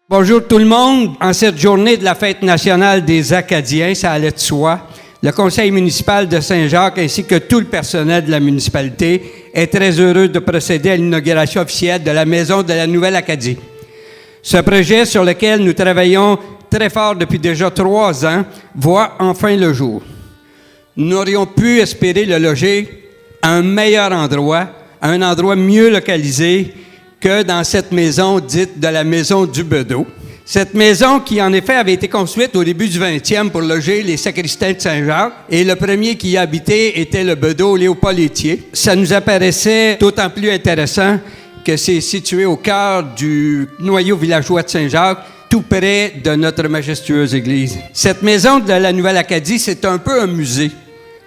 Bonjour tout le monde. En cette journée de la fête nationale des Acadiens, ça allait de soi, le conseil municipal de Saint-Jacques ainsi que tout le personnel de la municipalité est très heureux de procéder à l'inauguration officielle de la Maison de la Nouvelle-Acadie. Ce projet sur lequel nous travaillons très fort depuis déjà 3 ans voit enfin le jour. Nous n'aurions pu espérer le loger à un meilleur endroit, à un endroit mieux localisé que dans cette maison dite de la Maison du Bedeau. Cette maison qui, en effet, avait été construite au début du 20e pour loger les sacristains de Saint-Jacques, et le premier qui y habitait était le Bedeau Léopold Étier. Ça nous apparaissait d'autant plus intéressant que c'est situé au cœur du noyau villageois de Saint-Jacques, tout près de notre majestueuse église. Cette maison de la Nouvelle-Acadie, c'est un peu un musée,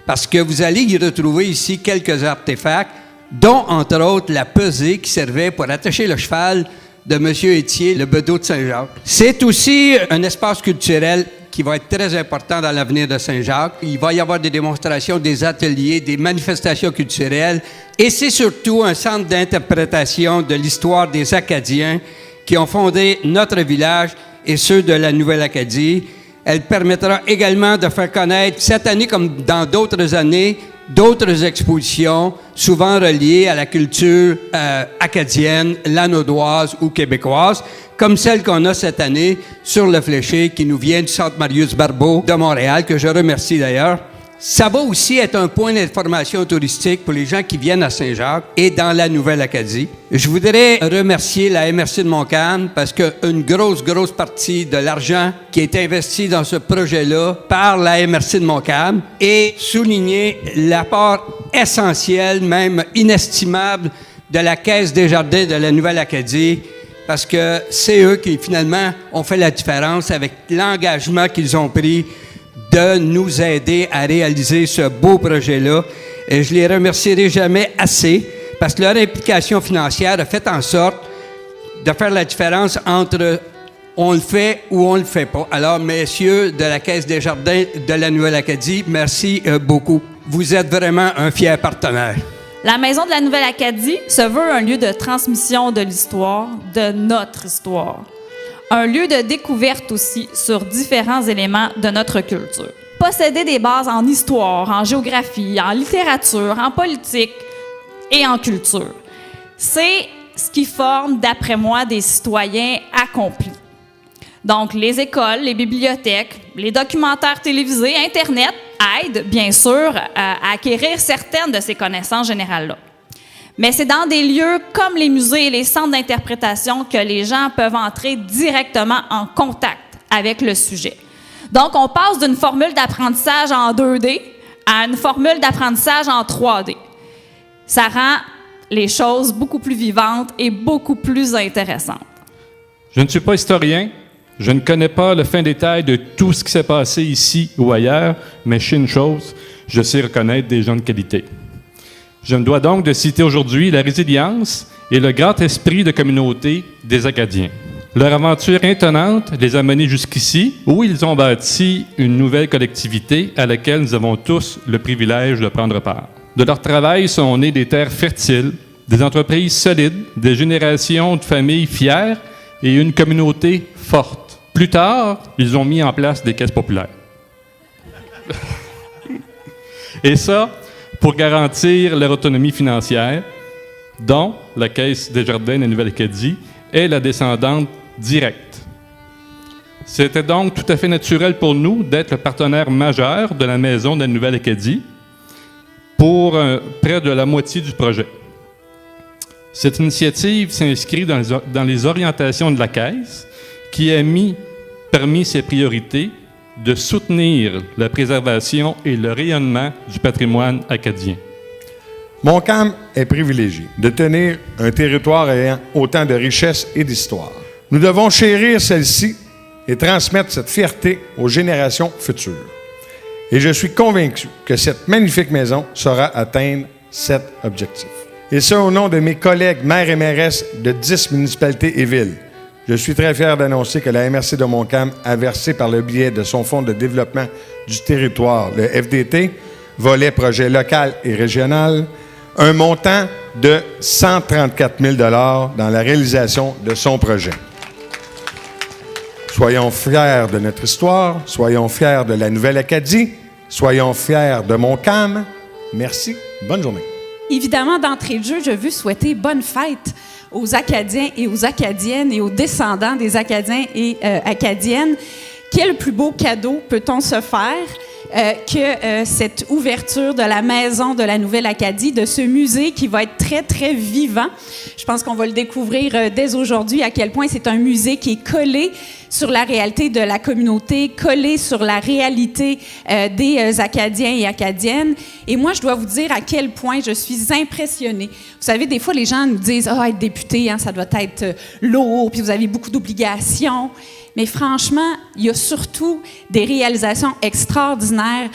parce que vous allez y retrouver ici quelques artefacts, dont, entre autres, la pesée qui servait pour attacher le cheval de M. Étier, le Bedeau de Saint-Jacques. C'est aussi un espace culturel qui va être très important dans l'avenir de Saint-Jacques. Il va y avoir des démonstrations, des ateliers, des manifestations culturelles, et c'est surtout un centre d'interprétation de l'histoire des Acadiens qui ont fondé notre village et ceux de la Nouvelle-Acadie. Elle permettra également de faire connaître, cette année comme dans d'autres années, d'autres expositions, souvent reliées à la culture acadienne, lanaudoise ou québécoise, comme celle qu'on a cette année sur le Fléché, qui nous vient du Centre Marius-Barbeau de Montréal, que je remercie d'ailleurs. Ça va aussi être un point d'information touristique pour les gens qui viennent à Saint-Jacques et dans la Nouvelle-Acadie. Je voudrais remercier la MRC de Montcalm parce qu'une grosse partie de l'argent qui est investi dans ce projet-là par la MRC de Montcalm et souligner l'apport essentiel, même inestimable, de la Caisse des Jardins de la Nouvelle-Acadie parce que c'est eux qui, finalement, ont fait la différence avec l'engagement qu'ils ont pris de nous aider à réaliser ce beau projet-là. Et je les remercierai jamais assez parce que leur implication financière a fait en sorte de faire la différence entre on le fait ou on le fait pas. Alors, messieurs de la Caisse des Jardins de la Nouvelle-Acadie, merci beaucoup. Vous êtes vraiment un fier partenaire. La Maison de la Nouvelle-Acadie se veut un lieu de transmission de l'histoire, de notre histoire. Un lieu de découverte aussi sur différents éléments de notre culture. Posséder des bases en histoire, en géographie, en littérature, en politique et en culture, c'est ce qui forme, d'après moi, des citoyens accomplis. Donc, les écoles, les bibliothèques, les documentaires télévisés, Internet aident, bien sûr, à acquérir certaines de ces connaissances générales-là. Mais c'est dans des lieux comme les musées et les centres d'interprétation que les gens peuvent entrer directement en contact avec le sujet. Donc, on passe d'une formule d'apprentissage en 2D à une formule d'apprentissage en 3D. Ça rend les choses beaucoup plus vivantes et beaucoup plus intéressantes. Je ne suis pas historien, je ne connais pas le fin détail de tout ce qui s'est passé ici ou ailleurs, mais je sais une chose, je sais reconnaître des gens de qualité. Je me dois donc de citer aujourd'hui la résilience et le grand esprit de communauté des Acadiens. Leur aventure étonnante les a menés jusqu'ici, où ils ont bâti une nouvelle collectivité à laquelle nous avons tous le privilège de prendre part. De leur travail sont nées des terres fertiles, des entreprises solides, des générations de familles fières et une communauté forte. Plus tard, ils ont mis en place des caisses populaires. Et ça, pour garantir leur autonomie financière, dont la Caisse des Jardins de la Nouvelle-Acadie est la descendante directe. C'était donc tout à fait naturel pour nous d'être le partenaire majeur de la Maison de la Nouvelle-Acadie pour près de la moitié du projet. Cette initiative s'inscrit dans les orientations de la Caisse qui a mis parmi ses priorités de soutenir la préservation et le rayonnement du patrimoine acadien. Montcalm est privilégié de tenir un territoire ayant autant de richesses et d'histoire. Nous devons chérir celle-ci et transmettre cette fierté aux générations futures. Et je suis convaincu que cette magnifique maison saura atteindre cet objectif. Et ce, au nom de mes collègues maires et mairesses de 10 municipalités et villes. Je suis très fier d'annoncer que la MRC de Montcalm a versé par le biais de son Fonds de développement du territoire, le FDT, volet projet local et régional, un montant de 134 000 $ dans la réalisation de son projet. Soyons fiers de notre histoire, soyons fiers de la Nouvelle-Acadie, soyons fiers de Montcalm. Merci, bonne journée. Évidemment, d'entrée de jeu, je veux souhaiter bonne fête aux Acadiens et aux Acadiennes et aux descendants des Acadiens et Acadiennes. Quel plus beau cadeau peut-on se faire que cette ouverture de la maison de la Nouvelle-Acadie, de ce musée qui va être très, très vivant. Je pense qu'on va le découvrir dès aujourd'hui à quel point c'est un musée qui est collé sur la réalité de la communauté, collé sur la réalité des Acadiens et Acadiennes. Et moi, je dois vous dire à quel point je suis impressionnée. Vous savez, des fois, les gens nous disent « Ah, être député, hein, ça doit être lourd, puis vous avez beaucoup d'obligations. » Mais franchement, il y a surtout des réalisations extraordinaires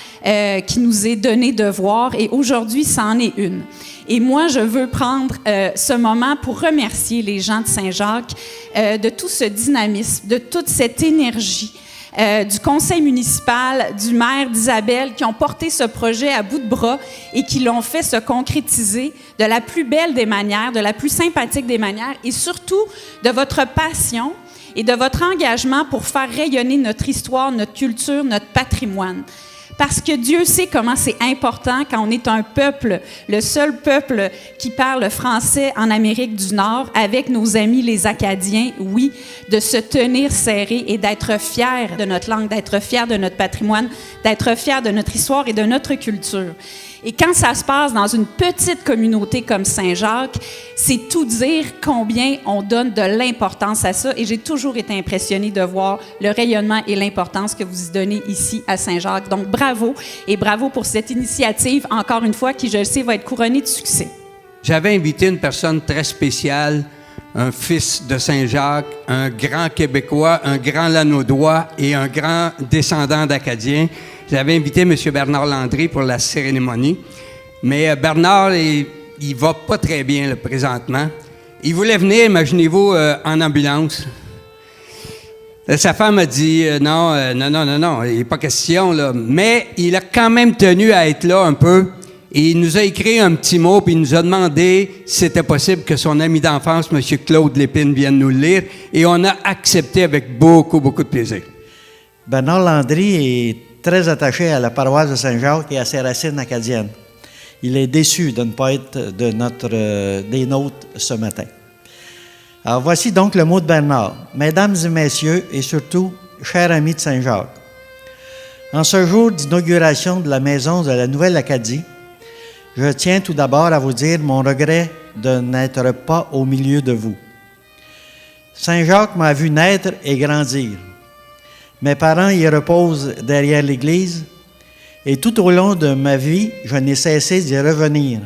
qui nous est donné de voir, et aujourd'hui, c'en est une. Et moi, je veux prendre ce moment pour remercier les gens de Saint-Jacques de tout ce dynamisme, de toute cette énergie, du conseil municipal, du maire d'Isabelle, qui ont porté ce projet à bout de bras et qui l'ont fait se concrétiser de la plus belle des manières, de la plus sympathique des manières, et surtout de votre passion et de votre engagement pour faire rayonner notre histoire, notre culture, notre patrimoine. Parce que Dieu sait comment c'est important quand on est un peuple, le seul peuple qui parle français en Amérique du Nord, avec nos amis les Acadiens, oui, de se tenir serré et d'être fiers de notre langue, d'être fiers de notre patrimoine, d'être fiers de notre histoire et de notre culture. Et quand ça se passe dans une petite communauté comme Saint-Jacques, c'est tout dire combien on donne de l'importance à ça. Et j'ai toujours été impressionnée de voir le rayonnement et l'importance que vous y donnez ici à Saint-Jacques. Donc, bravo et bravo pour cette initiative, encore une fois, qui, je le sais, va être couronnée de succès. J'avais invité une personne très spéciale, un fils de Saint-Jacques, un grand Québécois, un grand Lanaudois et un grand descendant d'Acadiens. J'avais invité M. Bernard Landry pour la cérémonie. Mais Bernard, il va pas très bien là, présentement. Il voulait venir, imaginez-vous, en ambulance. Sa femme a dit non, il n'est pas question. Là. Mais il a quand même tenu à être là un peu. Et il nous a écrit un petit mot, puis il nous a demandé si c'était possible que son ami d'enfance, M. Claude Lépine, vienne nous le lire. Et on a accepté avec beaucoup, beaucoup de plaisir. Bernard Landry est très attaché à la paroisse de Saint-Jacques et à ses racines acadiennes. Il est déçu de ne pas être des nôtres ce matin. Alors voici donc le mot de Bernard. Mesdames et messieurs, et surtout, chers amis de Saint-Jacques, en ce jour d'inauguration de la maison de la Nouvelle-Acadie, je tiens tout d'abord à vous dire mon regret de n'être pas au milieu de vous. Saint-Jacques m'a vu naître et grandir. Mes parents y reposent derrière l'église et tout au long de ma vie, je n'ai cessé d'y revenir,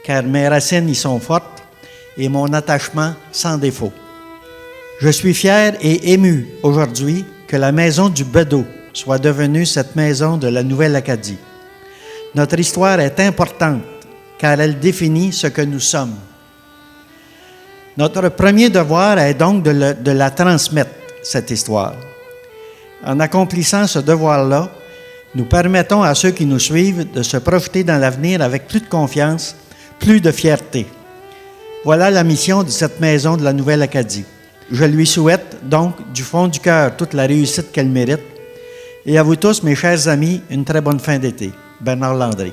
car mes racines y sont fortes et mon attachement sans défaut. Je suis fier et ému aujourd'hui que la maison du Bedeau soit devenue cette maison de la Nouvelle-Acadie. Notre histoire est importante car elle définit ce que nous sommes. Notre premier devoir est donc de la transmettre, cette histoire. En accomplissant ce devoir-là, nous permettons à ceux qui nous suivent de se projeter dans l'avenir avec plus de confiance, plus de fierté. Voilà la mission de cette maison de la Nouvelle-Acadie. Je lui souhaite donc du fond du cœur toute la réussite qu'elle mérite. Et à vous tous, mes chers amis, une très bonne fin d'été. Bernard Landry.